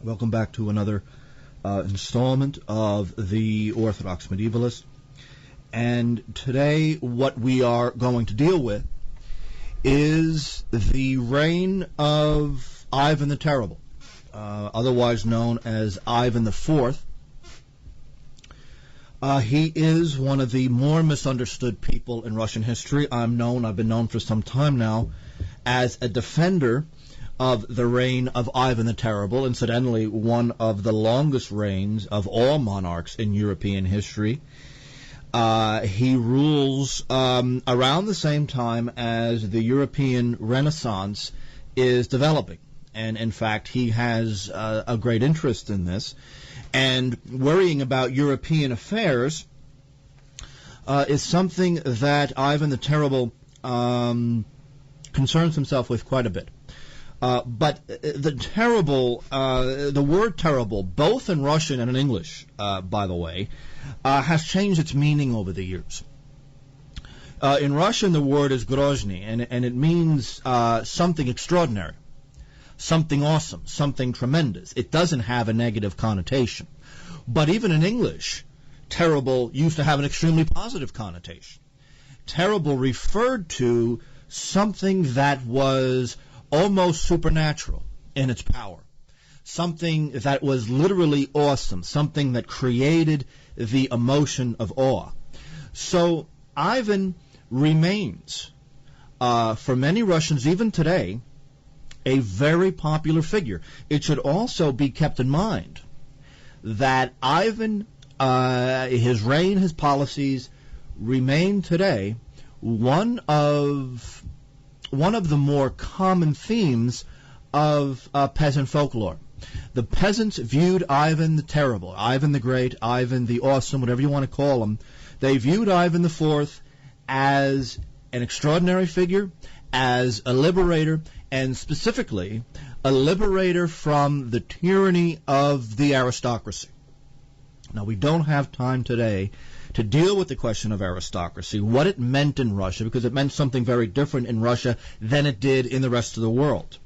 Welcome back to another installment of The Orthodox Medievalist. And today what we are going to deal with is the reign of Ivan the Terrible, otherwise known as Ivan the Fourth. He is one of the more misunderstood people in Russian history. I've been known for some time now as a defender of the reign of Ivan the Terrible, incidentally one of the longest reigns of all monarchs in European history. He rules around the same time as the European Renaissance is developing, and in fact he has a great interest in this, and worrying about European affairs is something that Ivan the Terrible concerns himself with quite a bit. But the word terrible, both in Russian and in English, by the way, has changed its meaning over the years. In Russian, the word is grozny, and it means something extraordinary, something awesome, something tremendous. It doesn't have a negative connotation. But even in English, terrible used to have an extremely positive connotation. Terrible referred to something that was almost supernatural in its power, something that was literally awesome, something that created the emotion of awe. So Ivan remains, for many Russians even today, a very popular figure. It should also be kept in mind that Ivan, his reign, his policies remain today one of the more common themes of peasant folklore. The peasants viewed Ivan the Terrible, Ivan the Great, Ivan the Awesome, whatever you want to call him. They viewed Ivan the Fourth as an extraordinary figure, as a liberator, and specifically a liberator from the tyranny of the aristocracy. Now, we don't have time today to deal with the question of aristocracy, what it meant in Russia, because it meant something very different in Russia than it did in the rest of the world.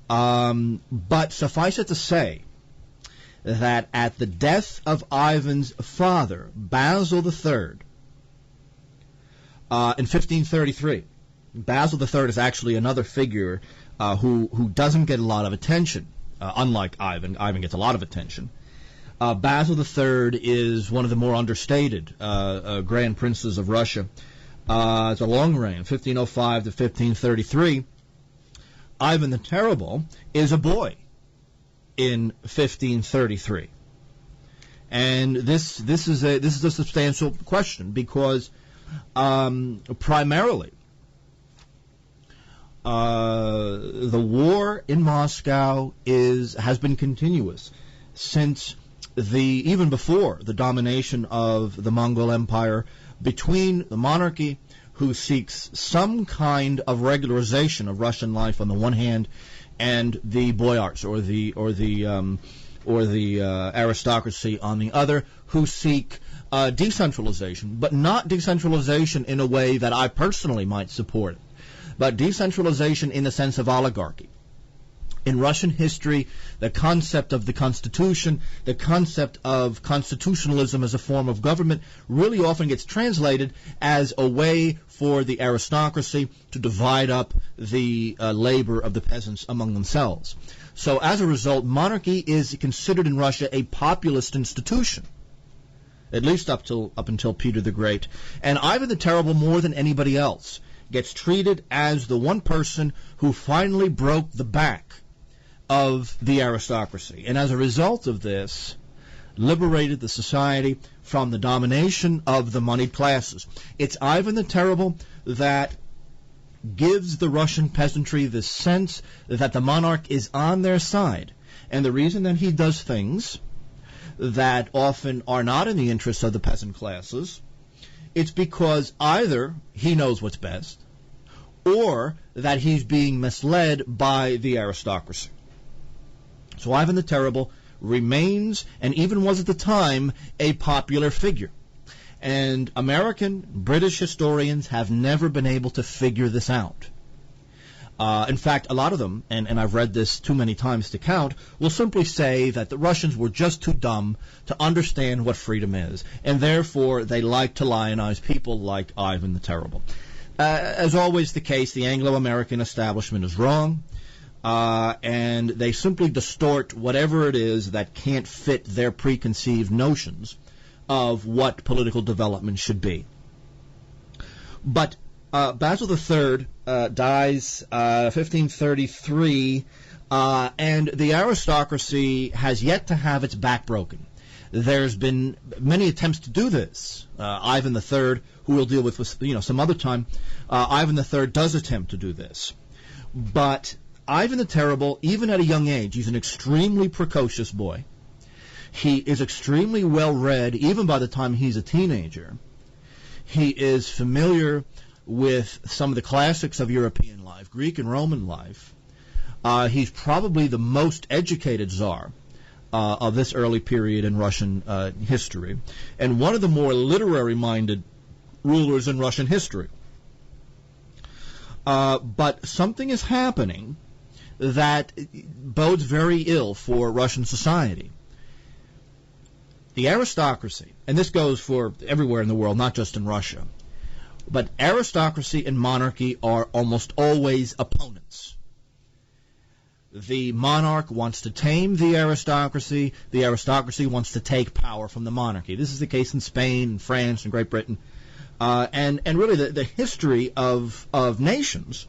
But suffice it to say that at the death of Ivan's father, Basil III, in 1533, Basil III is actually another figure who doesn't get a lot of attention, unlike Ivan. Ivan gets a lot of attention. Basil III is one of the more understated grand princes of Russia. It's a long reign, 1505 to 1533. Ivan the Terrible is a boy in 1533, and this is a substantial question because primarily the war in Moscow has been continuous since even before the domination of the Mongol Empire, between the monarchy, who seeks some kind of regularization of Russian life on the one hand, and the boyars or the aristocracy on the other, who seek decentralization, but not decentralization in a way that I personally might support, but decentralization in the sense of oligarchy. In Russian history, the concept of the Constitution, the concept of constitutionalism as a form of government, really often gets translated as a way for the aristocracy to divide up the labor of the peasants among themselves. So as a result, monarchy is considered in Russia a populist institution, at least up until Peter the Great. And Ivan the Terrible, more than anybody else, gets treated as the one person who finally broke the back of the aristocracy, and as a result of this, liberated the society from the domination of the moneyed classes. It's Ivan the Terrible that gives the Russian peasantry this sense that the monarch is on their side, and the reason that he does things that often are not in the interests of the peasant classes, it's because either he knows what's best, or that he's being misled by the aristocracy. So Ivan the Terrible remains, and even was at the time, a popular figure. And American, British historians have never been able to figure this out. In fact, a lot of them, and I've read this too many times to count, will simply say that the Russians were just too dumb to understand what freedom is, and therefore they like to lionize people like Ivan the Terrible. As always the case, the Anglo-American establishment is wrong, and they simply distort whatever it is that can't fit their preconceived notions of what political development should be. But Basil III dies 1533, and the aristocracy has yet to have its back broken. There's been many attempts to do this. Ivan III, who we'll deal with some other time, Ivan III does attempt to do this. But Ivan the Terrible, even at a young age, he's an extremely precocious boy. He is extremely well read, even by the time he's a teenager. He is familiar with some of the classics of European life, Greek and Roman life. He's probably the most educated czar of this early period in Russian history, and one of the more literary-minded rulers in Russian history. But something is happening that bodes very ill for Russian society. The aristocracy, and this goes for everywhere in the world, not just in Russia, but aristocracy and monarchy are almost always opponents. The monarch wants to tame the aristocracy wants to take power from the monarchy. This is the case in Spain, and France, and Great Britain. And really the history of nations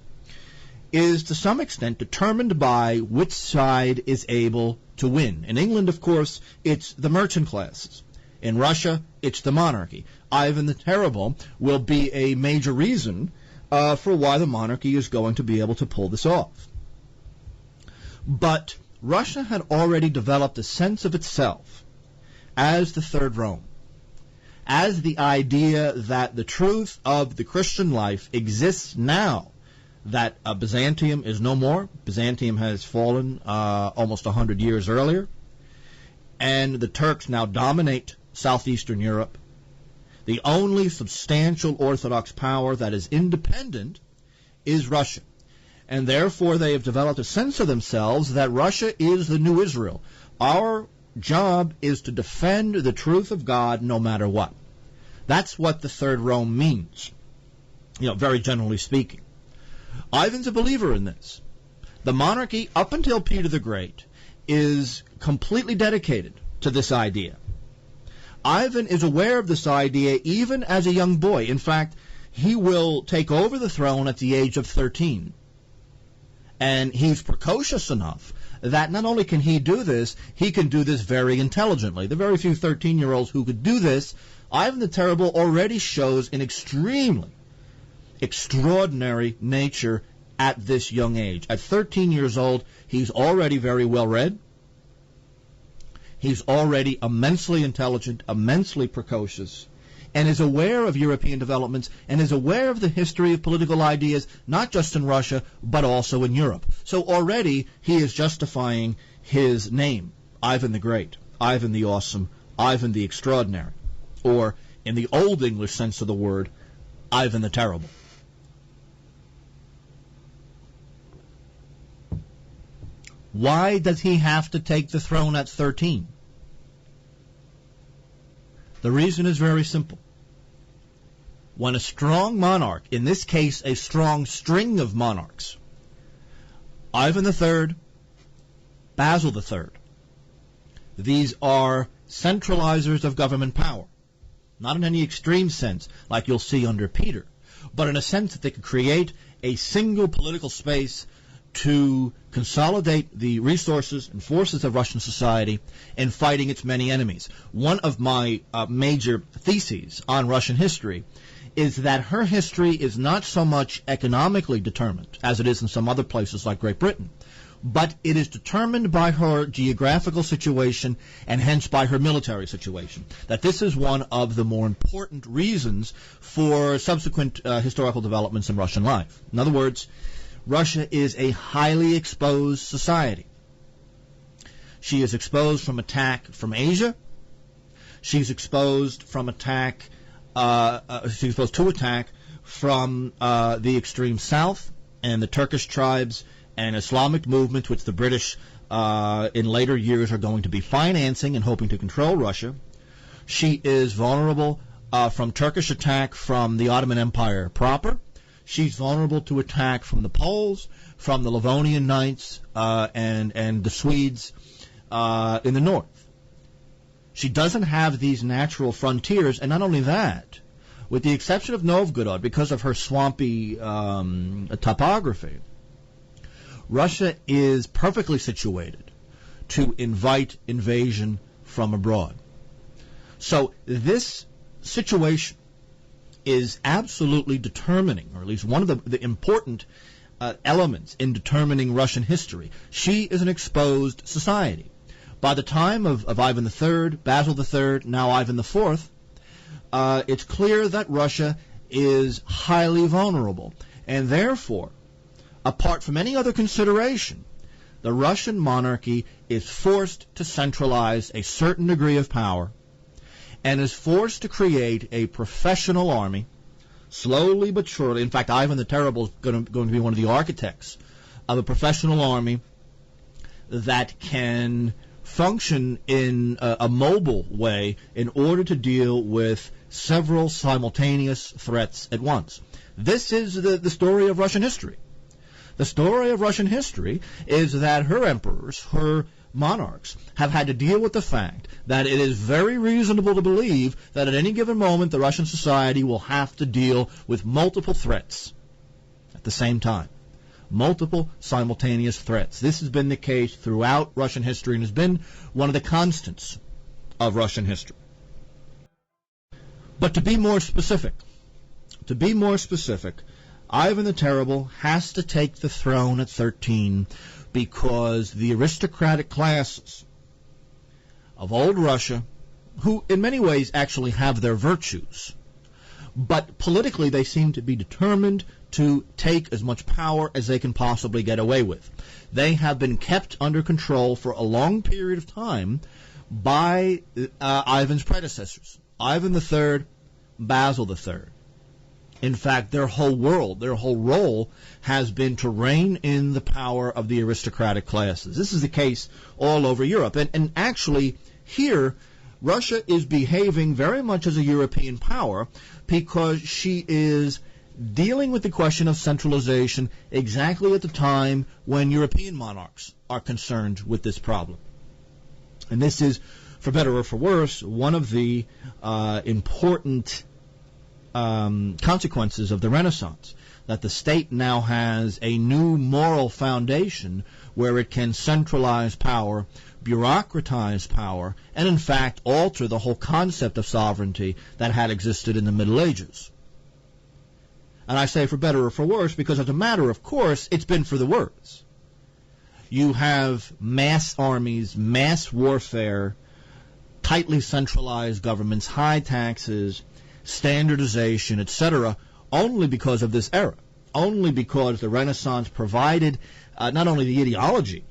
is to some extent determined by which side is able to win. In England, of course, it's the merchant classes. In Russia, it's the monarchy. Ivan the Terrible will be a major reason for why the monarchy is going to be able to pull this off. But Russia had already developed a sense of itself as the Third Rome, as the idea that the truth of the Christian life exists now, that Byzantium is no more. Byzantium has fallen almost 100 years earlier, and the Turks now dominate southeastern Europe. The only substantial Orthodox power that is independent is Russia. And therefore they have developed a sense of themselves that Russia is the new Israel. Our job is to defend the truth of God no matter what. That's what the Third Rome means, very generally speaking. Ivan's a believer in this. The monarchy, up until Peter the Great, is completely dedicated to this idea. Ivan is aware of this idea even as a young boy. In fact, he will take over the throne at the age of 13. And he's precocious enough that not only can he do this, he can do this very intelligently. The very few 13-year-olds who could do this, Ivan the Terrible already shows an extremely extraordinary nature at this young age. At 13 years old, he's already very well read. He's already immensely intelligent, immensely precocious, and is aware of European developments and is aware of the history of political ideas, not just in Russia, but also in Europe. So already he is justifying his name, Ivan the Great, Ivan the Awesome, Ivan the Extraordinary, or in the Old English sense of the word, Ivan the Terrible. Why does he have to take the throne at 13? The reason is very simple. When a strong monarch, in this case a strong string of monarchs, Ivan III, Basil III, these are centralizers of government power, not in any extreme sense like you'll see under Peter, but in a sense that they could create a single political space to consolidate the resources and forces of Russian society in fighting its many enemies. One of my major theses on Russian history is that her history is not so much economically determined, as it is in some other places like Great Britain, but it is determined by her geographical situation and hence by her military situation. That this is one of the more important reasons for subsequent historical developments in Russian life. In other words, Russia is a highly exposed society. She is exposed from attack from Asia. She's exposed from attack. She's exposed to attack from the extreme south, and the Turkish tribes and Islamic movements, which the British in later years are going to be financing and hoping to control Russia. She is vulnerable from Turkish attack from the Ottoman Empire proper. She's vulnerable to attack from the Poles, from the Livonian Knights, and the Swedes in the north. She doesn't have these natural frontiers, and not only that, with the exception of Novgorod, because of her swampy topography, Russia is perfectly situated to invite invasion from abroad. So this situation is absolutely determining, or at least one of the important elements in determining Russian history. She is an exposed society. By the time of Ivan III, Basil III, now Ivan IV, it's clear that Russia is highly vulnerable. And therefore, apart from any other consideration, the Russian monarchy is forced to centralize a certain degree of power and is forced to create a professional army, slowly but surely. In fact, Ivan the Terrible is going to be one of the architects of a professional army that can function in a mobile way in order to deal with several simultaneous threats at once. This is the story of Russian history. The story of Russian history is that her emperors, her monarchs, have had to deal with the fact that it is very reasonable to believe that at any given moment the Russian society will have to deal with multiple threats at the same time. Multiple simultaneous threats. This has been the case throughout Russian history and has been one of the constants of Russian history. But to be more specific, Ivan the Terrible has to take the throne at 13 because the aristocratic classes of old Russia, who in many ways actually have their virtues, but politically they seem to be determined to take as much power as they can possibly get away with. They have been kept under control for a long period of time by Ivan's predecessors, Ivan III, Basil III. In fact, their whole world, their whole role has been to rein in the power of the aristocratic classes. This is the case all over Europe. And actually, here, Russia is behaving very much as a European power because she is dealing with the question of centralization exactly at the time when European monarchs are concerned with this problem. And this is, for better or for worse, one of the important consequences of the Renaissance, that the state now has a new moral foundation where it can centralize power, bureaucratize power, and in fact alter the whole concept of sovereignty that had existed in the Middle Ages. And I say for better or for worse because as a matter of course, it's been for the worse. You have mass armies, mass warfare, tightly centralized governments, high taxes, standardization, etc., only because of this era, only because the Renaissance provided not only the ideology,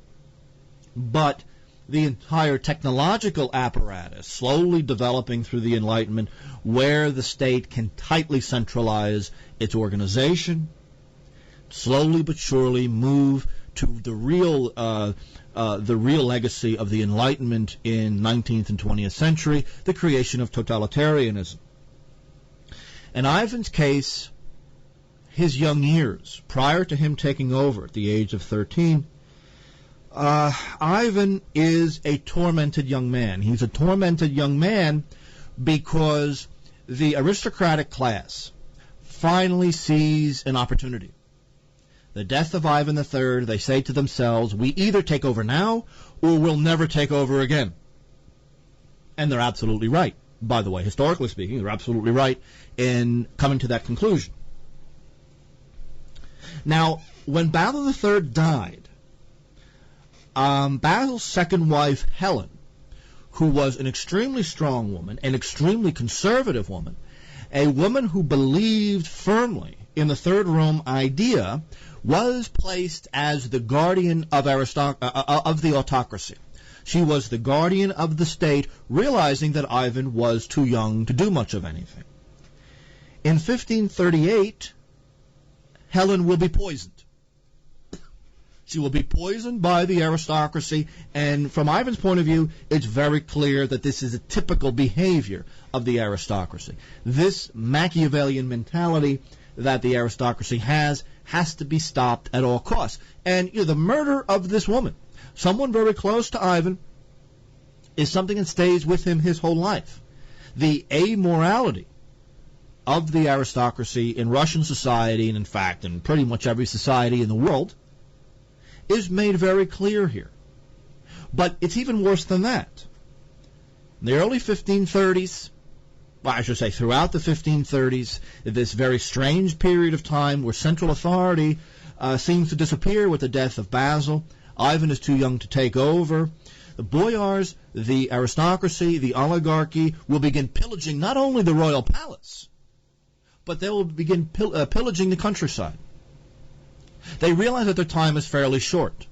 but the entire technological apparatus slowly developing through the Enlightenment where the state can tightly centralize its organization, slowly but surely move to the real legacy of the Enlightenment in 19th and 20th century, the creation of totalitarianism. In Ivan's case, his young years, prior to him taking over at the age of 13, Ivan is a tormented young man. He's a tormented young man because the aristocratic class finally sees an opportunity. The death of Ivan III, they say to themselves, we either take over now or we'll never take over again. And they're absolutely right. By the way, historically speaking, they're absolutely right in coming to that conclusion. Now, when Basil III died, Basil's second wife, Helen, who was an extremely strong woman, an extremely conservative woman, a woman who believed firmly in the Third Rome idea, was placed as the guardian of the autocracy. She was the guardian of the state, realizing that Ivan was too young to do much of anything. In 1538, Helen will be poisoned. She will be poisoned by the aristocracy, and from Ivan's point of view, it's very clear that this is a typical behavior of the aristocracy. This Machiavellian mentality that the aristocracy has to be stopped at all costs. And the murder of this woman, someone very close to Ivan, is something that stays with him his whole life. The amorality of the aristocracy in Russian society, and in fact in pretty much every society in the world, is made very clear here. But it's even worse than that. In the early 1530s, well, I should say throughout the 1530s, this very strange period of time where central authority seems to disappear with the death of Basil. Ivan is too young to take over. The boyars, the aristocracy, the oligarchy will begin pillaging not only the royal palace, but they will begin pillaging the countryside. They realize that their time is fairly short.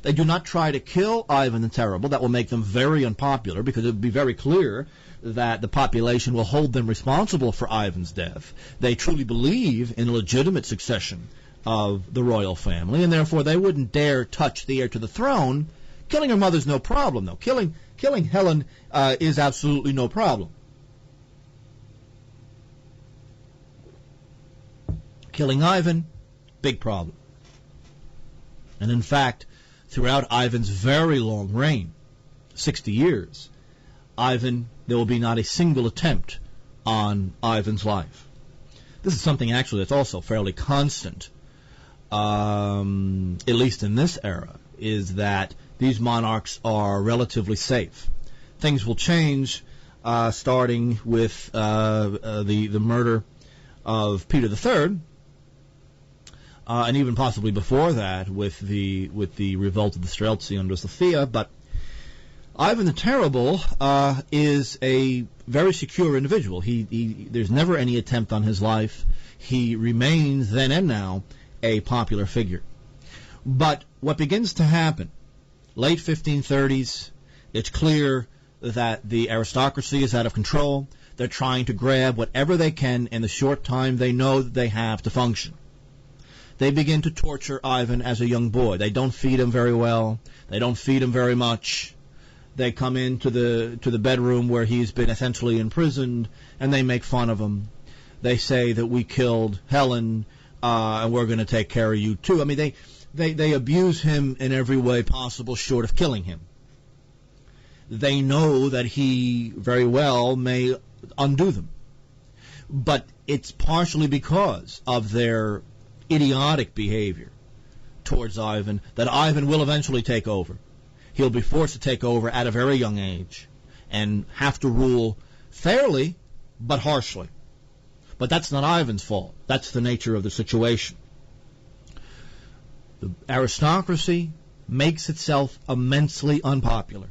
They do not try to kill Ivan the Terrible. That will make them very unpopular, because it will be very clear that the population will hold them responsible for Ivan's death. They truly believe in a legitimate succession of the royal family, and therefore they wouldn't dare touch the heir to the throne. Killing her mother's no problem, though. Killing Helen is absolutely no problem. Killing Ivan, big problem. And in fact, throughout Ivan's very long reign, 60 years, there will be not a single attempt on Ivan's life. This is something actually that's also fairly constant, at least in this era, is that these monarchs are relatively safe. Things will change starting with the murder of Peter III, and even possibly before that with the revolt of the Streltsy under Sophia. But Ivan the Terrible is a very secure individual. There's never any attempt on his life. He remains then and now a popular figure. But what begins to happen, late 1530s, it's clear that the aristocracy is out of control. They're trying to grab whatever they can in the short time they know that they have to function. They begin to torture Ivan as a young boy. They don't feed him very well. They don't feed him very much. They come into the bedroom where he's been essentially imprisoned, and they make fun of him. They say that we killed Helen, and we're going to take care of you too. I mean, they abuse him in every way possible short of killing him. They know that he very well may undo them. But it's partially because of their idiotic behavior towards Ivan that Ivan will eventually take over. He'll be forced to take over at a very young age and have to rule fairly but harshly. But that's not Ivan's fault. That's the nature of the situation. The aristocracy makes itself immensely unpopular.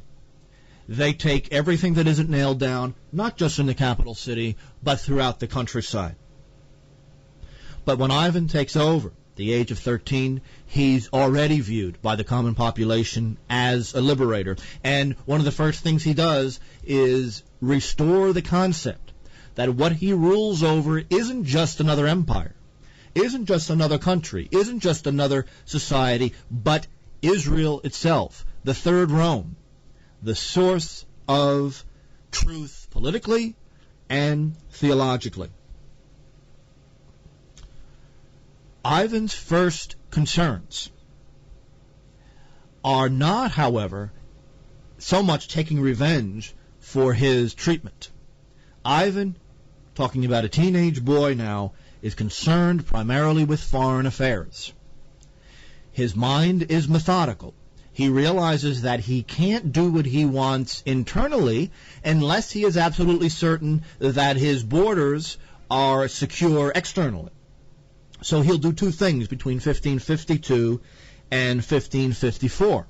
They take everything that isn't nailed down, not just in the capital city, but throughout the countryside. But when Ivan takes over, at the age of 13, he's already viewed by the common population as a liberator. And one of the first things he does is restore the concept that what he rules over isn't just another empire, isn't just another country, isn't just another society, but Israel itself, the Third Rome, the source of truth politically and theologically. Ivan's first concerns are not, however, so much taking revenge for his treatment. Ivan, talking about a teenage boy now, is concerned primarily with foreign affairs. His mind is methodical. He realizes that he can't do what he wants internally unless he is absolutely certain that his borders are secure externally. So he'll do two things between 1552 and 1554.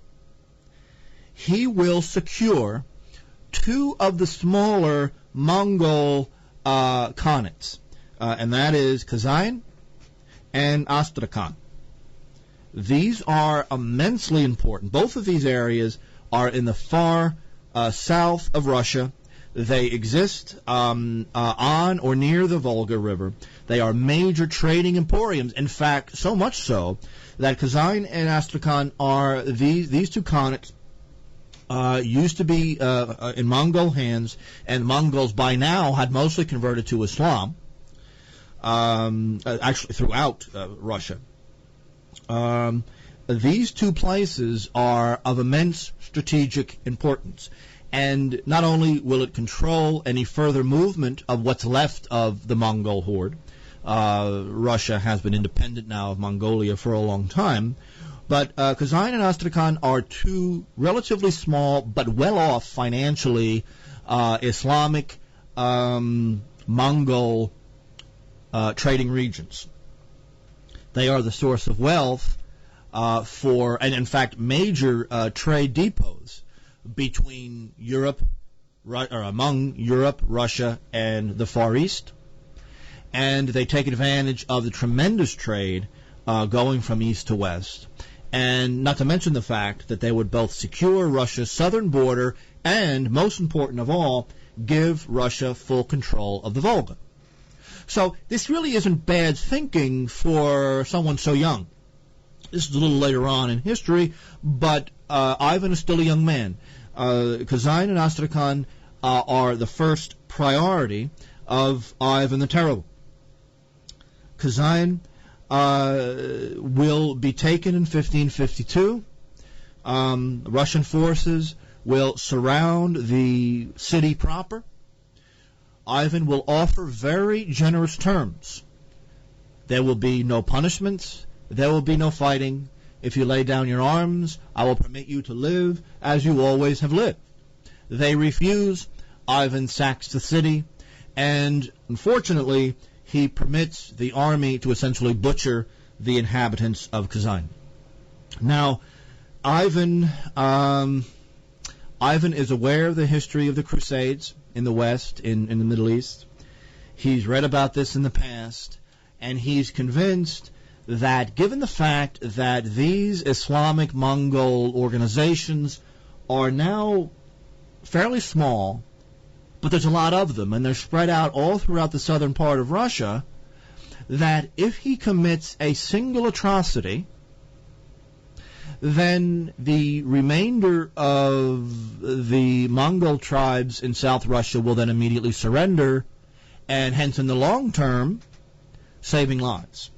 He will secure two of the smaller Mongol khanates, and that is Kazan and Astrakhan. These are immensely important. Both of these areas are in the far south of Russia. They exist on or near the Volga River. They are major trading emporiums. In fact, so much so that Kazan and Astrakhan are these two khanates used to be in Mongol hands, and Mongols by now had mostly converted to Islam, actually throughout Russia. These two places are of immense strategic importance. And not only will it control any further movement of what's left of the Mongol horde, Russia has been independent now of Mongolia for a long time, but Kazan and Astrakhan are two relatively small but well-off financially Islamic Mongol trading regions. They are the source of wealth and in fact major trade depots between Europe, or among Europe, Russia, and the Far East. And they take advantage of the tremendous trade going from east to west. And not to mention the fact that they would both secure Russia's southern border and, most important of all, give Russia full control of the Volga. So this really isn't bad thinking for someone so young. This is a little later on in history, but Ivan is still a young man. Kazan and Astrakhan are the first priority of Ivan the Terrible. Kazan will be taken in 1552. Russian forces will surround the city proper. Ivan will offer very generous terms. There will be no punishments. There will be no fighting. If you lay down your arms, I will permit you to live as you always have lived. They refuse. Ivan sacks the city, and unfortunately, he permits the army to essentially butcher the inhabitants of Kazan. Now, Ivan is aware of the history of the Crusades in the West, in the Middle East. He's read about this in the past, and he's convinced that given the fact that these Islamic Mongol organizations are now fairly small, but there's a lot of them, and they're spread out all throughout the southern part of Russia, that if he commits a single atrocity, then the remainder of the Mongol tribes in South Russia will then immediately surrender, and hence in the long term, saving lives.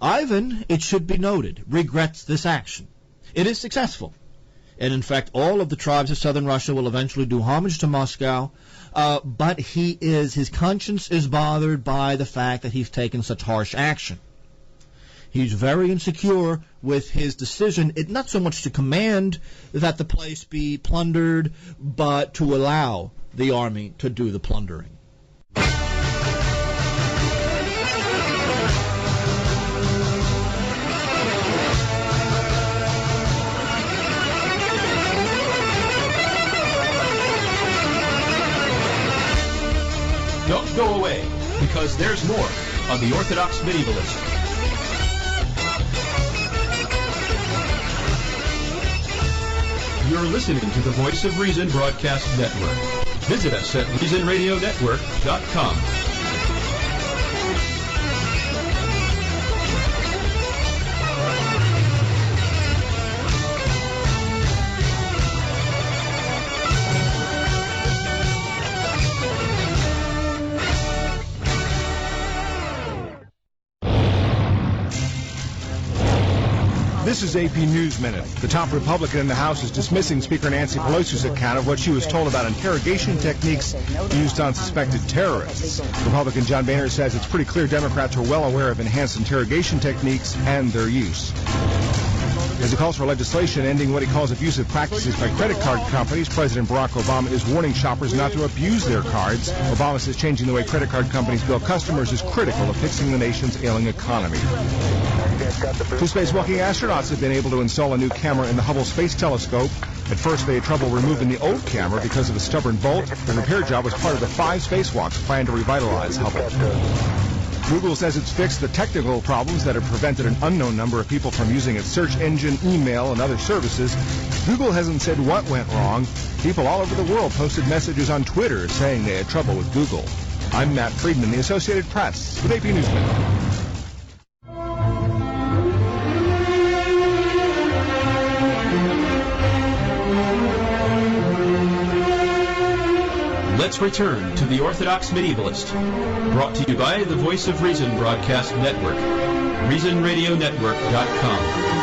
Ivan, it should be noted, regrets this action. It is successful. And in fact, all of the tribes of southern Russia will eventually do homage to Moscow, but his conscience is bothered by the fact that he's taken such harsh action. He's very insecure with his decision, not so much to command that the place be plundered, but to allow the army to do the plundering. Don't go away, because there's more on the Orthodox Medievalist. You're listening to the Voice of Reason Broadcast Network. Visit us at reasonradionetwork.com. This is AP News Minute. The top Republican in the House is dismissing Speaker Nancy Pelosi's account of what she was told about interrogation techniques used on suspected terrorists. Republican John Boehner says it's pretty clear Democrats are well aware of enhanced interrogation techniques and their use. As he calls for legislation ending what he calls abusive practices by credit card companies, President Barack Obama is warning shoppers not to abuse their cards. Obama says changing the way credit card companies bill customers is critical of fixing the nation's ailing economy. Two spacewalking astronauts have been able to install a new camera in the Hubble Space Telescope. At first, they had trouble removing the old camera because of a stubborn bolt. The repair job was part of the 5 spacewalks planned to revitalize Hubble. Google says it's fixed the technical problems that have prevented an unknown number of people from using its search engine, email, and other services. Google hasn't said what went wrong. People all over the world posted messages on Twitter saying they had trouble with Google. I'm Matt Friedman, the Associated Press, with AP News Minute. Let's return to the Orthodox Medievalist, brought to you by the Voice of Reason Broadcast Network, ReasonRadioNetwork.com.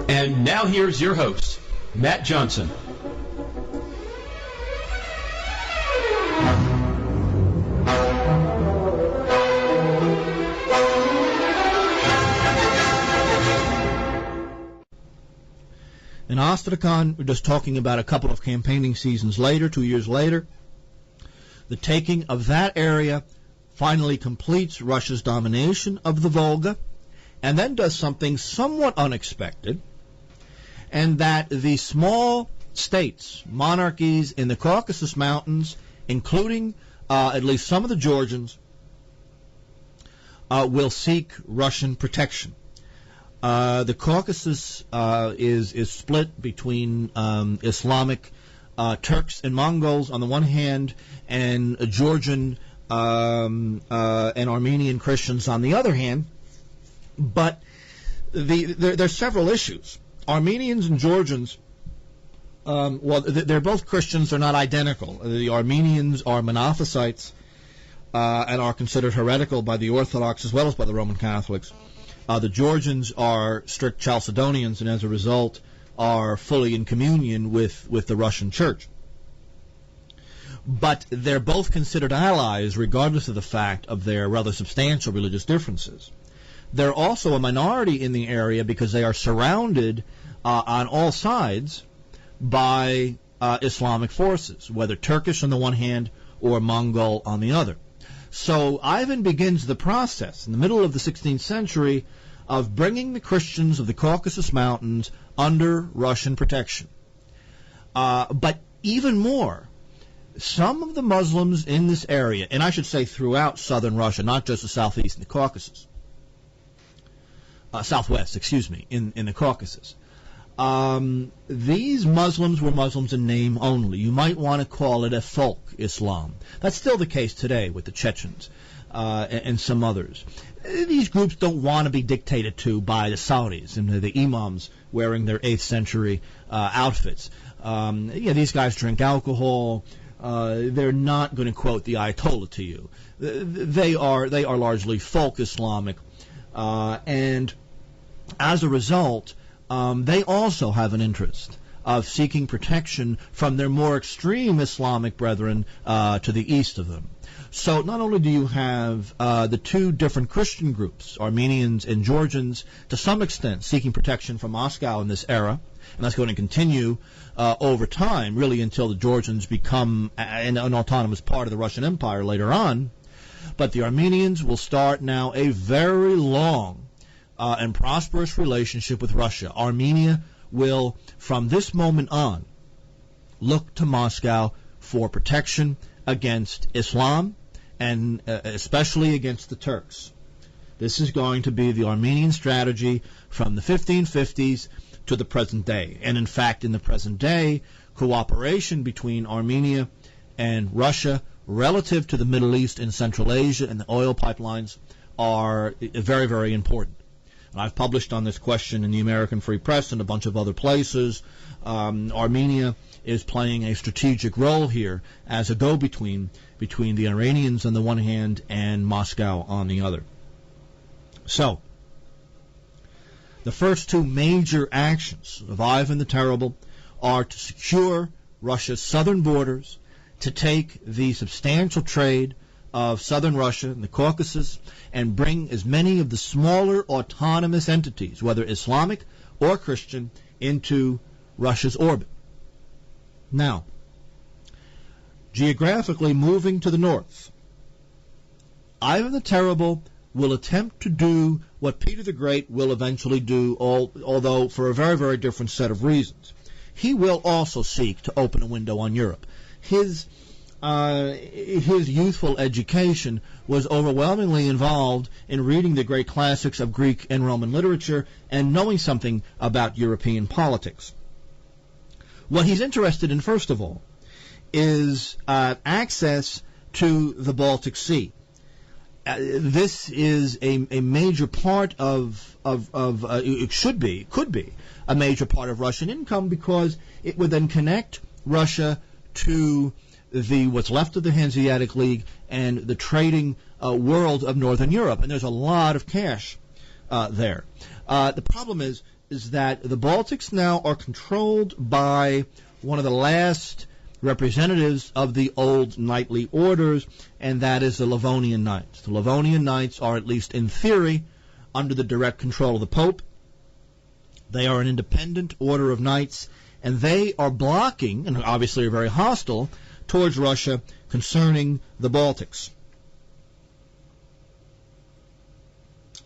And now here's your host, Matt Johnson. In Astrakhan, we're just talking about a couple of campaigning seasons later, 2 years later. The taking of that area finally completes Russia's domination of the Volga, and then does something somewhat unexpected, and that the small states, monarchies in the Caucasus Mountains, including at least some of the Georgians, will seek Russian protection. The Caucasus is split between Islamic Turks and Mongols on the one hand, and Georgian and Armenian Christians on the other hand. But there's several issues. Armenians and Georgians, they're both Christians. They're not identical. The Armenians are Monophysites and are considered heretical by the Orthodox as well as by the Roman Catholics. The Georgians are strict Chalcedonians, and as a result are fully in communion with the Russian Church. But they're both considered allies regardless of the fact of their rather substantial religious differences. They're also a minority in the area because they are surrounded on all sides by Islamic forces, whether Turkish on the one hand or Mongol on the other. So Ivan begins the process in the middle of the 16th century of bringing the Christians of the Caucasus Mountains under Russian protection. But even more, some of the Muslims in this area, and I should say throughout southern Russia, not just the southeast and the Caucasus, southwest, in the Caucasus, these Muslims were Muslims in name only. You might want to call it a folk Islam. That's still the case today with the Chechens and some others. These groups don't want to be dictated to by the Saudis and the imams wearing their 8th century outfits. These guys drink alcohol. They're not going to quote the Ayatollah to you. They are largely folk Islamic, and as a result, they also have an interest of seeking protection from their more extreme Islamic brethren to the east of them. So not only do you have the two different Christian groups, Armenians and Georgians, to some extent seeking protection from Moscow in this era, and that's going to continue over time, really until the Georgians become an autonomous part of the Russian Empire later on. But the Armenians will start now a very long and prosperous relationship with Russia. Armenia will, from this moment on, look to Moscow for protection against Islam and especially against the Turks. This is going to be the Armenian strategy from the 1550s to the present day. And in fact, in the present day, cooperation between Armenia and Russia relative to the Middle East and Central Asia and the oil pipelines are very, very important. And I've published on this question in the American Free Press and a bunch of other places. Armenia is playing a strategic role here as a go-between between the Iranians on the one hand and Moscow on the other. So, the first two major actions of Ivan the Terrible are to secure Russia's southern borders, to take the substantial trade of southern Russia and the Caucasus and bring as many of the smaller autonomous entities, whether Islamic or Christian, into Russia's orbit. Now, geographically moving to the north, Ivan the Terrible will attempt to do what Peter the Great will eventually do, although for a very, very different set of reasons. he will also seek to open a window on Europe. His youthful education was overwhelmingly involved in reading the great classics of Greek and Roman literature and knowing something about European politics. What he's interested in, first of all, is access to the Baltic Sea. This is a major part of it could be a major part of Russian income, because it would then connect Russia to what's left of the Hanseatic League and the trading world of Northern Europe, and there's a lot of cash there. The problem is that the Baltics now are controlled by one of the last representatives of the old knightly orders, and that is the Livonian Knights. The Livonian Knights are, at least in theory, under the direct control of the Pope. They are an independent order of knights, and they are blocking, and obviously are very hostile, towards Russia concerning the Baltics.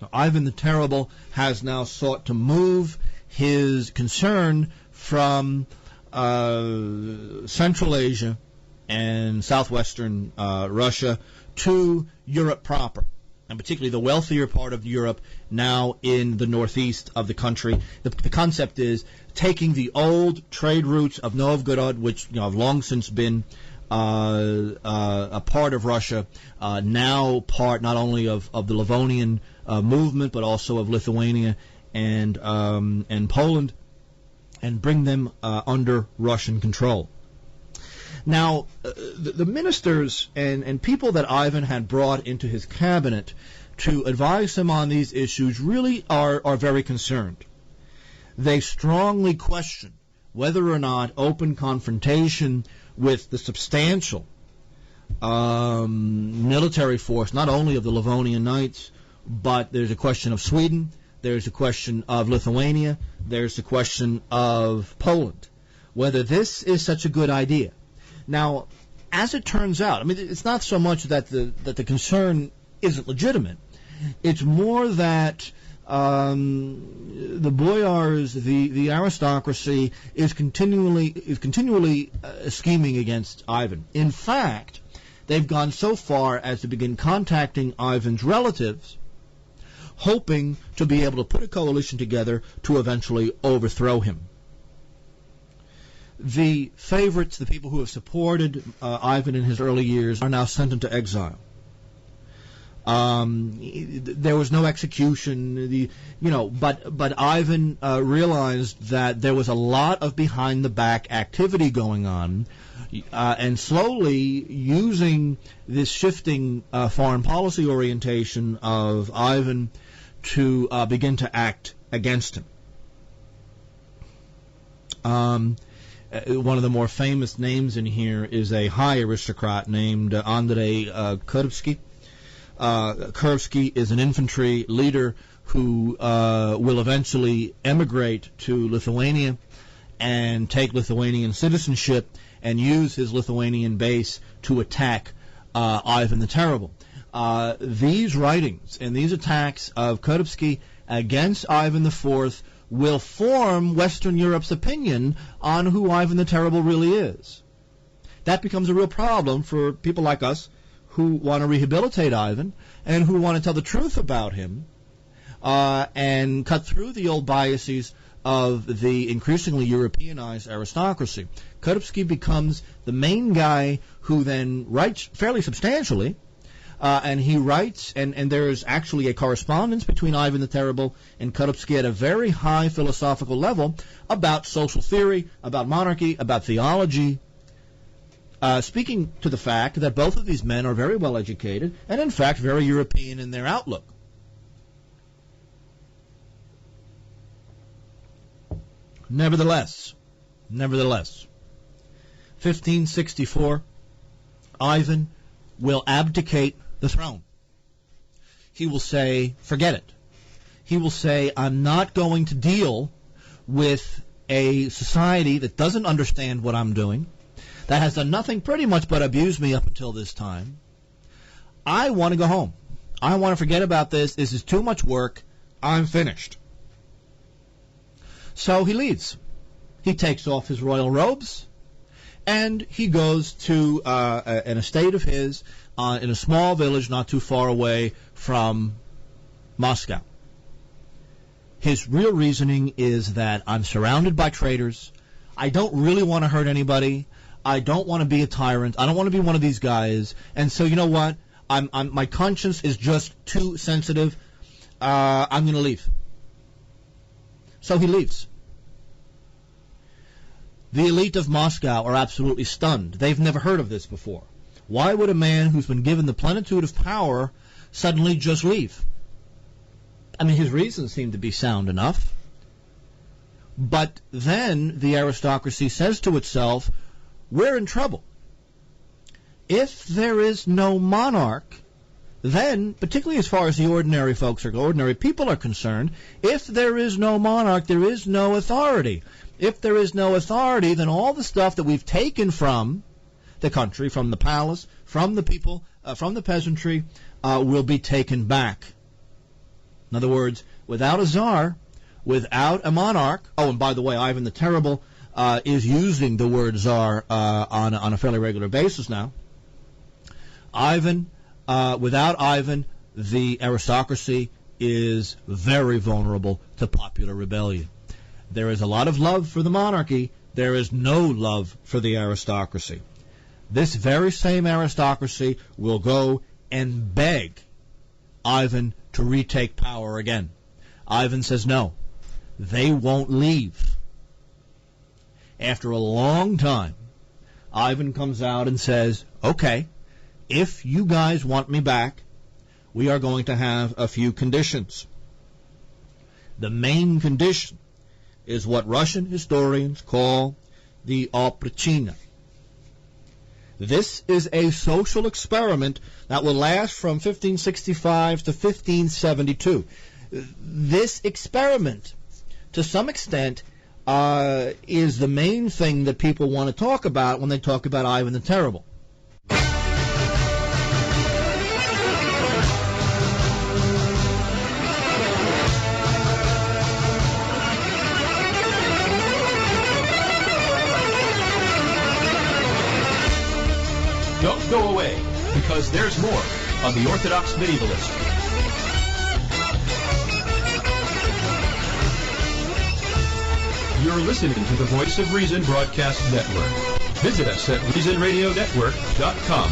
Now, Ivan the Terrible has now sought to move his concern from Central Asia and southwestern Russia to Europe proper, and particularly the wealthier part of Europe now in the northeast of the country. The concept is taking the old trade routes of Novgorod, which have long since been a part of Russia, now part not only of the Livonian movement, but also of Lithuania and Poland, and bring them under Russian control. Now, the ministers and people that Ivan had brought into his cabinet to advise him on these issues really are very concerned. They strongly question whether or not open confrontation with the substantial military force, not only of the Livonian Knights, but there's a question of Sweden, there's a question of Lithuania, there's the question of Poland, whether this is such a good idea. Now, as it turns out, I mean, it's not so much that the concern isn't legitimate. It's more that the boyars, the aristocracy, is continually scheming against Ivan. In fact, they've gone so far as to begin contacting Ivan's relatives, hoping to be able to put a coalition together to eventually overthrow him. The favorites, the people who have supported Ivan in his early years, are now sent into exile. There was no execution, but Ivan realized that there was a lot of behind-the-back activity going on, and slowly using this shifting foreign policy orientation of Ivan to begin to act against him. One of the more famous names in here is a high aristocrat named Andrei Kurbsky. Kurbsky is an infantry leader who will eventually emigrate to Lithuania and take Lithuanian citizenship and use his Lithuanian base to attack Ivan the Terrible. These writings and these attacks of Kurbsky against Ivan IV will form Western Europe's opinion on who Ivan the Terrible really is. That becomes a real problem for people like us who want to rehabilitate Ivan and who want to tell the truth about him and cut through the old biases of the increasingly Europeanized aristocracy. Kurbsky becomes the main guy who then writes fairly substantially, and he writes, and there is actually a correspondence between Ivan the Terrible and Kurbsky at a very high philosophical level about social theory, about monarchy, about theology, speaking to the fact that both of these men are very well educated and, in fact, very European in their outlook. Nevertheless, 1564, Ivan will abdicate the throne. He will say, forget it. He will say, I'm not going to deal with a society that doesn't understand what I'm doing, that has done nothing pretty much but abuse me up until this time. I want to go home. I want to forget about this. This is too much work. I'm finished. So he leaves. he takes off his royal robes, and he goes to an estate of his in a small village not too far away from Moscow. His real reasoning is that I'm surrounded by traitors. I don't really want to hurt anybody. I don't want to be a tyrant. I don't want to be one of these guys. And so, you know what? My conscience is just too sensitive. I'm going to leave. So he leaves. The elite of Moscow are absolutely stunned. They've never heard of this before. Why would a man who's been given the plenitude of power suddenly just leave? I mean, his reasons seem to be sound enough. But then the aristocracy says to itself, we're in trouble. If there is no monarch, then, particularly as far as the ordinary people are concerned, if there is no monarch, there is no authority. If there is no authority, then all the stuff that we've taken from the country, from the palace, from the people, from the peasantry, will be taken back. In other words, without a czar, without a monarch. Oh, and by the way, Ivan the Terrible is using the word czar on a fairly regular basis now. Without Ivan, the aristocracy is very vulnerable to popular rebellion. There is a lot of love for the monarchy. There is no love for the aristocracy. This very same aristocracy will go and beg Ivan to retake power again. Ivan says no. They won't leave. After a long time, Ivan comes out and says, okay, if you guys want me back, we are going to have a few conditions. The main condition is what Russian historians call the oprechina. This is a social experiment that will last from 1565 to 1572. This experiment, to some extent, is the main thing that people want to talk about when they talk about Ivan the Terrible. Don't go away, because there's more on the Orthodox Medievalist. You're listening to the Voice of Reason Broadcast Network. Visit us at reasonradionetwork.com.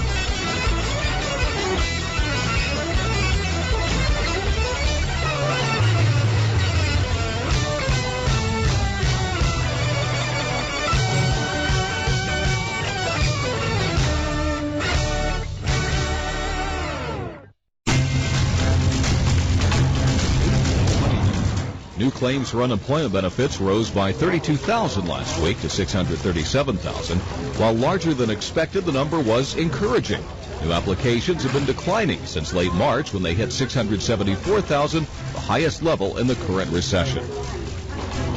New claims for unemployment benefits rose by 32,000 last week to 637,000. While larger than expected, the number was encouraging. New applications have been declining since late March when they hit 674,000, the highest level in the current recession.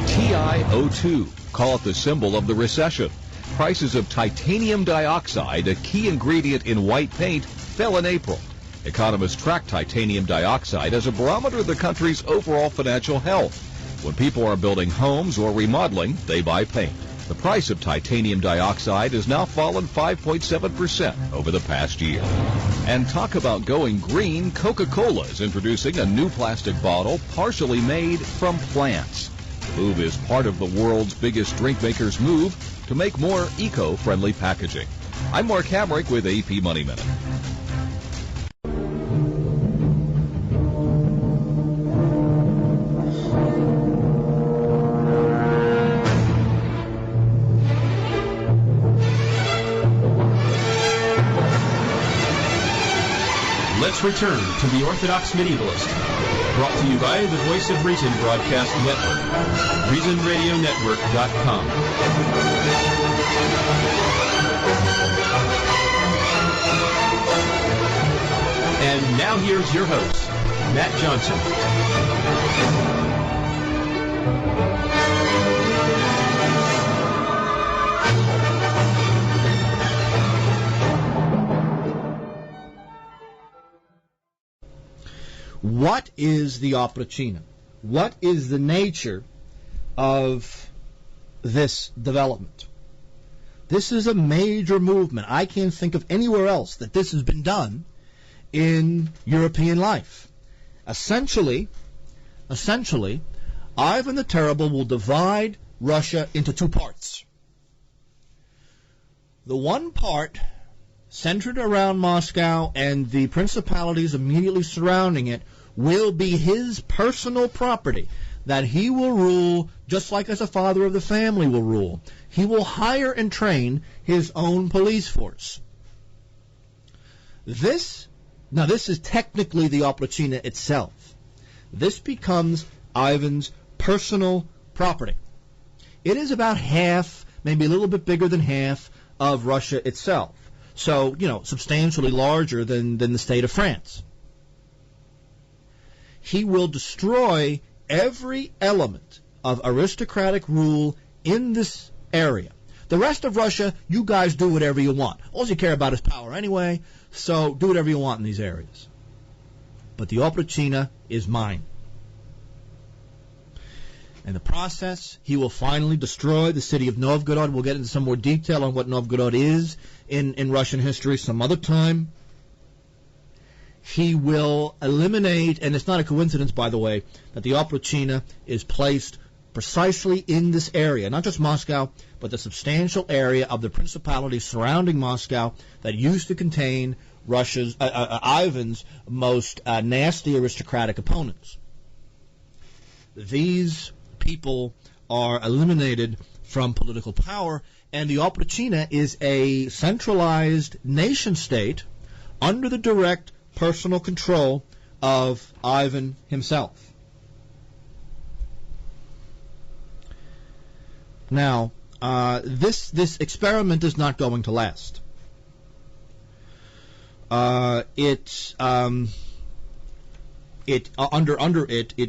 TiO2, call it the symbol of the recession. Prices of titanium dioxide, a key ingredient in white paint, fell in April. Economists track titanium dioxide as a barometer of the country's overall financial health. When people are building homes or remodeling, they buy paint. The price of titanium dioxide has now fallen 5.7% over the past year. And talk about going green, Coca-Cola is introducing a new plastic bottle partially made from plants. The move is part of the world's biggest drink makers' move to make more eco-friendly packaging. I'm Mark Hamrick with AP Money Minute. Let's return to the Orthodox Medievalist, brought to you by the Voice of Reason Broadcast Network, reasonradionetwork.com. And now here's your host, Matt Johnson. What is the oprechina? What is the nature of this development. This is a major movement. I can't think of anywhere else that this has been done in European life. Essentially, Ivan the Terrible will divide Russia into two parts. The one part centered around Moscow and the principalities immediately surrounding it will be his personal property that he will rule just like as a father of the family will rule. He will hire and train his own police force. This is technically the Oprochnina itself. This becomes Ivan's personal property. It is about half, maybe a little bit bigger than half, of Russia itself. So, substantially larger than the state of France. He will destroy every element of aristocratic rule in this area. The rest of Russia, you guys do whatever you want. All you care about is power anyway, so do whatever you want in these areas. But the Oprochnina is mine. In the process, he will finally destroy the city of Novgorod. We'll get into some more detail on what Novgorod is in Russian history some other time. He will eliminate, and it's not a coincidence, by the way, that the Oprochnina is placed precisely in this area, not just Moscow, but the substantial area of the principalities surrounding Moscow that used to contain Ivan's most nasty aristocratic opponents. These people are eliminated from political power, and the Oprochnina is a centralized nation-state under the direct personal control of Ivan himself. Now, this experiment is not going to last. It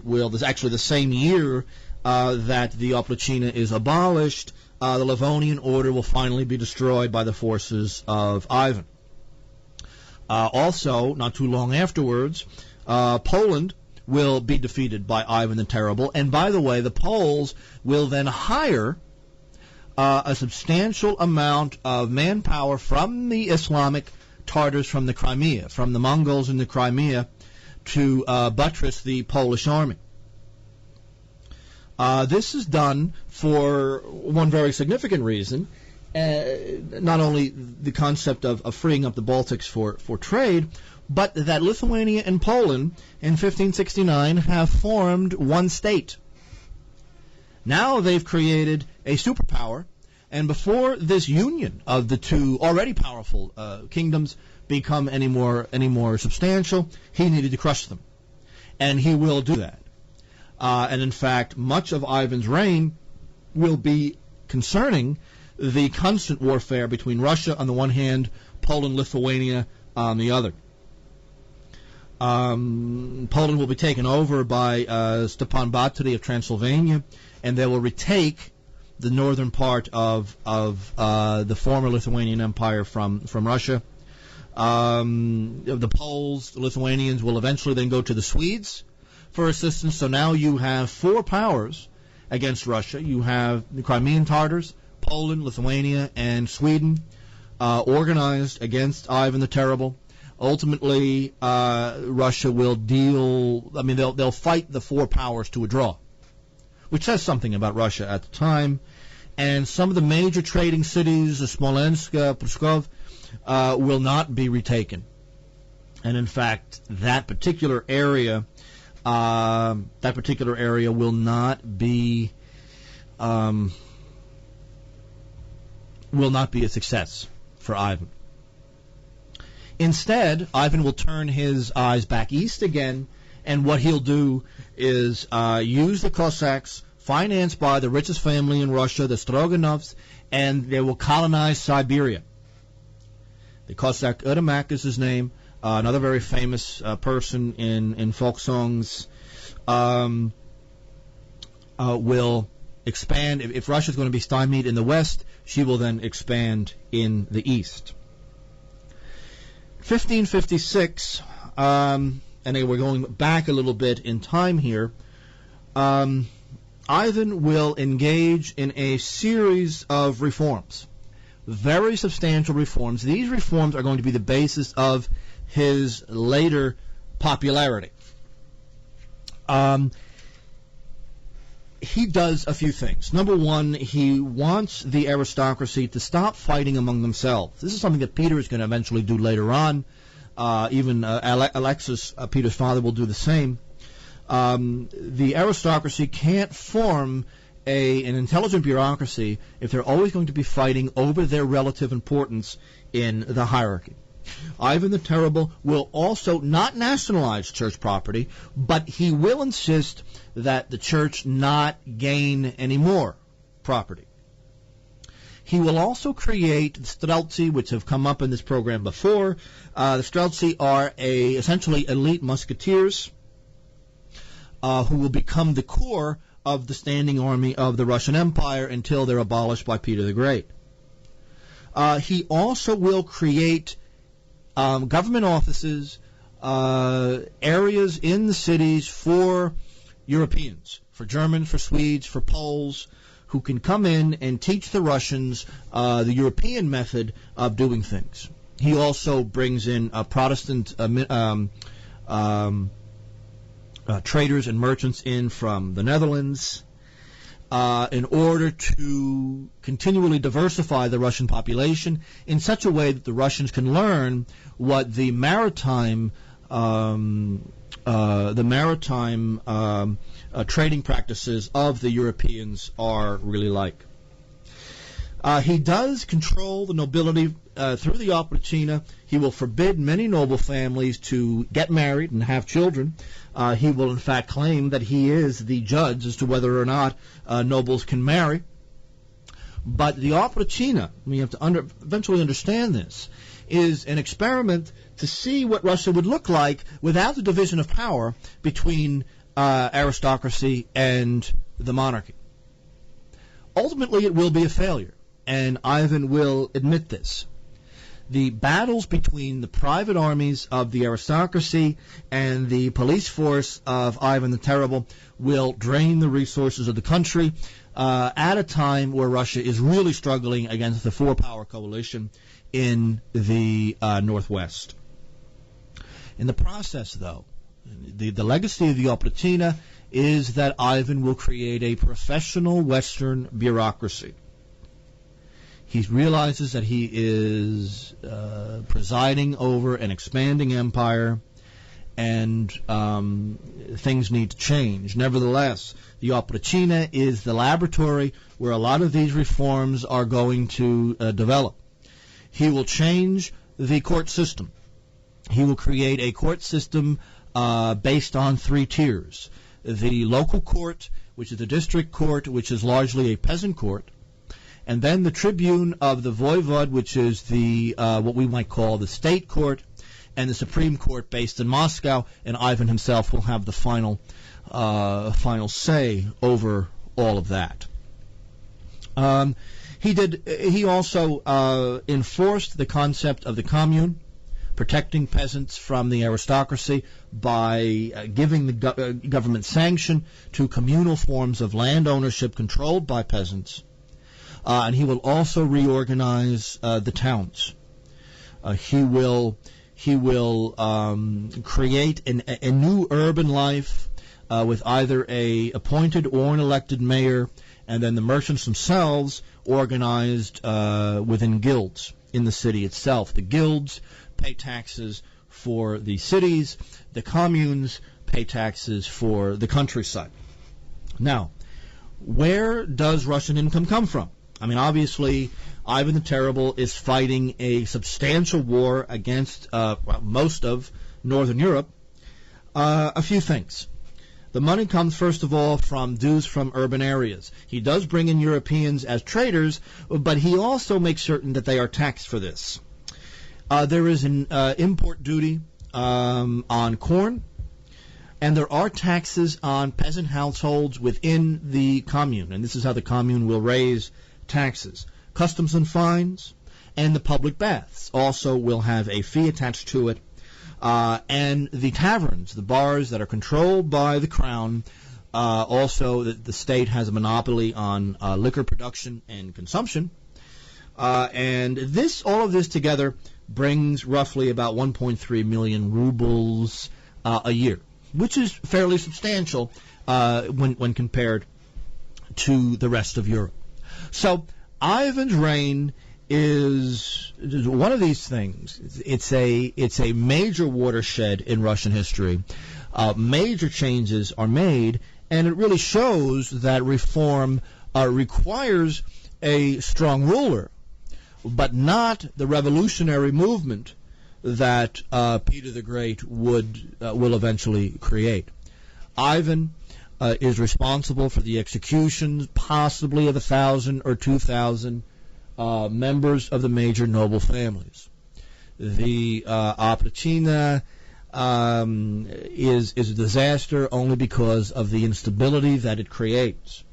will. This is actually the same year that the Oprochnina is abolished. The Livonian order will finally be destroyed by the forces of Ivan. Also, not too long afterwards, Poland will be defeated by Ivan the Terrible. And by the way, the Poles will then hire a substantial amount of manpower from the Islamic Tartars from the Crimea, from the Mongols in the Crimea, to buttress the Polish army. This is done for one very significant reason. Not only the concept of freeing up the Baltics for trade, but that Lithuania and Poland in 1569 have formed one state. Now they've created a superpower, and before this union of the two already powerful kingdoms become any more substantial, he needed to crush them. And he will do that. And in fact, much of Ivan's reign will be concerning the constant warfare between Russia on the one hand, Poland, Lithuania on the other. Poland will be taken over by Stepan Batory of Transylvania, and they will retake the northern part of the former Lithuanian Empire from Russia. The Poles, the Lithuanians, will eventually then go to the Swedes for assistance. So now you have four powers against Russia. You have the Crimean Tartars, Poland, Lithuania, and Sweden organized against Ivan the Terrible. Ultimately, Russia will they'll fight the four powers to a draw, which says something about Russia at the time. And some of the major trading cities, Smolensk, Pskov, will not be retaken. And in fact, that particular area will not be a success for Ivan. Instead, Ivan will turn his eyes back east again, and what he'll do is use the Cossacks, financed by the richest family in Russia, the Stroganovs, and they will colonize Siberia. The Cossack Ermak is his name, another very famous person in folk songs, will expand. If Russia is going to be stymied in the west, she will then expand in the east. 1556, and we're going back a little bit in time here, Ivan will engage in a series of reforms, very substantial reforms. These reforms are going to be the basis of his later popularity. He does a few things. Number one, he wants the aristocracy to stop fighting among themselves. This is something that Peter is going to eventually do later on. Even Alexis, Peter's father, will do the same. The aristocracy can't form an intelligent bureaucracy if they're always going to be fighting over their relative importance in the hierarchy. Ivan the Terrible will also not nationalize church property, but he will insist that the church not gain any more property. He will also create the Streltsy, which have come up in this program before. The Streltsy are essentially elite musketeers who will become the core of the standing army of the Russian Empire until they're abolished by Peter the Great. He also will create government offices, areas in the cities for Europeans, for Germans, for Swedes, for Poles, who can come in and teach the Russians the European method of doing things. He also brings in Protestant traders and merchants in from the Netherlands in order to continually diversify the Russian population in such a way that the Russians can learn what the maritime trading practices of the Europeans are really like. He does control the nobility through the Operatina. He will forbid many noble families to get married and have children. He will, in fact, claim that he is the judge as to whether or not nobles can marry. But the Operatina, we have to eventually understand this, is an experiment to see what Russia would look like without the division of power between aristocracy and the monarchy. Ultimately, it will be a failure, and Ivan will admit this. The battles between the private armies of the aristocracy and the police force of Ivan the Terrible will drain the resources of the country at a time where Russia is really struggling against the four-power coalition in the northwest. In the process, though, the legacy of the Operatina is that Ivan will create a professional Western bureaucracy. He realizes that he is presiding over an expanding empire, and things need to change. Nevertheless, the Operatina is the laboratory where a lot of these reforms are going to develop. He will change the court system. He will create a court system based on three tiers. The local court, which is the district court, which is largely a peasant court, and then the tribune of the voivod, which is the what we might call the state court, and the Supreme Court based in Moscow, and Ivan himself will have the final say over all of that. He also enforced the concept of the commune, protecting peasants from the aristocracy by giving the government sanction to communal forms of land ownership controlled by peasants. And he will also reorganize the towns. He will create a new urban life with either a appointed or an elected mayor, and then the merchants themselves organized within guilds in the city itself. The guilds pay taxes for the cities. The communes pay taxes for the countryside. Now, where does Russian income come from? I mean, obviously, Ivan the Terrible is fighting a substantial war against most of Northern Europe. A few things. The money comes, first of all, from dues from urban areas. He does bring in Europeans as traders, but he also makes certain that they are taxed for this. There is an import duty on corn, and there are taxes on peasant households within the commune, and this is how the commune will raise taxes. Customs and fines, and the public baths also will have a fee attached to it. And the taverns, the bars that are controlled by the crown, Also, the state has a monopoly on liquor production and consumption. And all of this together brings roughly about 1.3 million rubles a year, which is fairly substantial when compared to the rest of Europe. So Ivan's reign is one of these things. It's a major watershed in Russian history. Major changes are made, and it really shows that reform requires a strong ruler, but not the revolutionary movement that Peter the Great will eventually create. Ivan is responsible for the executions, possibly of 1,000 or 2,000 members of the major noble families. The Oplechina is a disaster only because of the instability that it creates.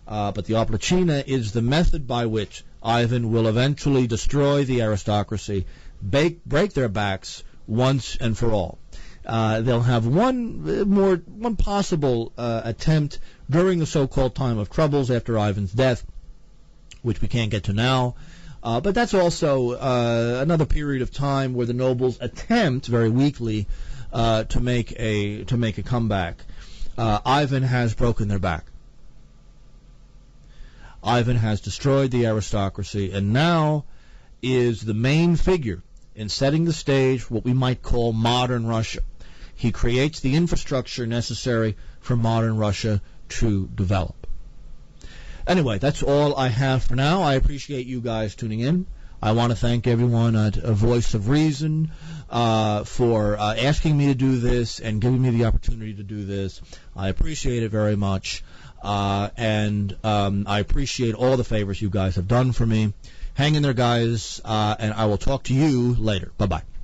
But the Oplechina is the method by which Ivan will eventually destroy the aristocracy, break their backs once and for all. They'll have one possible attempt during the so-called time of troubles after Ivan's death, which we can't get to now. But that's also another period of time where the nobles attempt very weakly to make a comeback. Ivan has broken their back. Ivan has destroyed the aristocracy, and now is the main figure in setting the stage for what we might call modern Russia. He creates the infrastructure necessary for modern Russia to develop. Anyway, that's all I have for now. I appreciate you guys tuning in. I want to thank everyone at A Voice of Reason for asking me to do this and giving me the opportunity to do this. I appreciate it very much. And I appreciate all the favors you guys have done for me. Hang in there, guys, and I will talk to you later. Bye-bye.